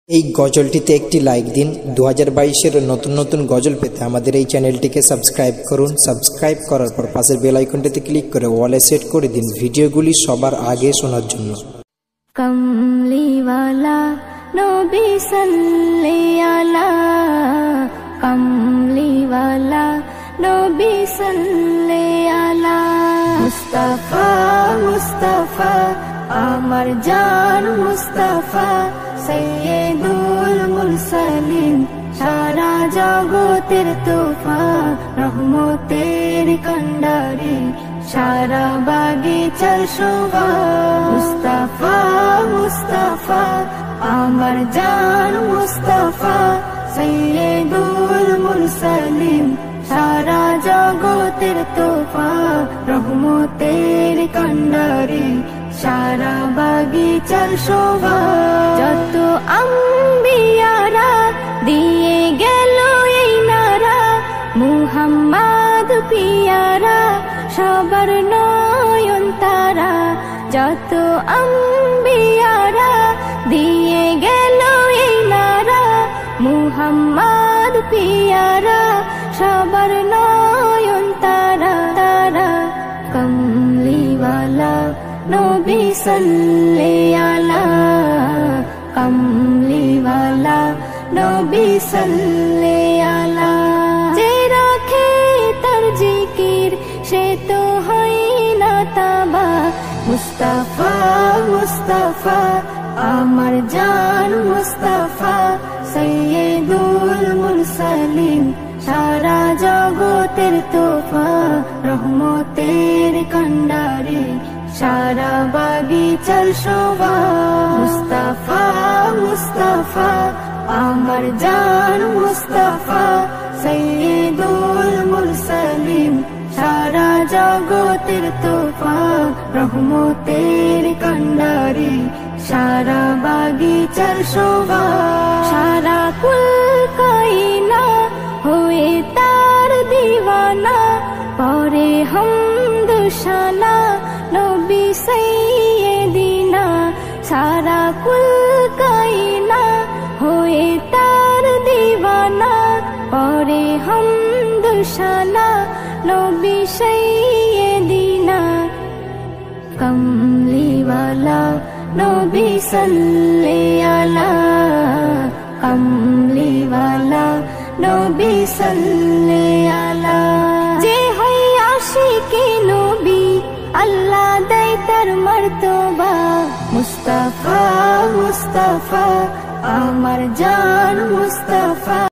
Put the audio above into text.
এই গজলটিতে একটি লাইক দিন। 2022-এর নতুন নতুন গজল পেতে আমাদের এই চ্যানেলটিকে সাবস্ক্রাইব করুন। সাবস্ক্রাইব করার পর পাশের বেল আইকনটিতে ক্লিক করে ওয়ালে সেট করে দিন ভিডিওগুলি সবার আগে শোনার জন্য। কমলিওয়ালা নবী সাল্লি আলা, কমলিওয়ালা নবী সাল্লি আলা। মুস্তাফা মুস্তাফা আমার জান মুস্তাফা, সৈয়দুল মুরসালিন সারা জগতের তোফা, রহমতের কান্ডারি সারা বাগিচার শোভা। মুস্তাফা মুস্তাফা আমার জান মুস্তাফা, সৈয়দুল মুরসালিন সারা জগতের তোফা, রহমতের কান্ডারি সারা বাগিচার শোভা। যত আম্বিয়ারা দিয়ে গেল এই নারা, মুহাম্মদ পিয়ারা সবার নয়ন তারা। যত আম্বিয়ারা দিয়ে গেল এই নারা, মুহাম্মদ পিয়ারা সবার নয়ন তারা তারা। কমলিওয়ালা নবী সাল্লি আলা, কমলিওয়ালা নবী সাল্লি আলা। যে রাখে তার জিকির সে তো হয় না তাবা। মুস্তাফা মুস্তাফা আমার জান মুস্তাফা, সৈয়দুল মুরসালিন সারা জগতের তোফা, রহমতের কান্ডারি সারা বাগিচার শোভা। মুস্তাফা মুস্তাফা আমার জান মুস্তাফা, সৈয়দুল মুরসালিন সারা জগতের তোফা, রহমতের কান্ডারি সারা বাগিচার শোভা। সারা কুল কায়না হয়ে তার দিওয়ানা, পরে হামদ শানা নবী সাইয়্যিদিনা। সারা কুল কায়না হয়ে তার দিওয়ানা, পরে হামদ শানা নবী সাইয়্যিদিনা। কমলিওয়ালা নবী সাল্লি আলা, কমলিওয়ালা নবী সাল্লি আলা। যে হয় আশিকে নবী আল্লাহ দেয় তার মর্তবা। মুস্তাফা মুস্তাফা আমার জান মুস্তাফা।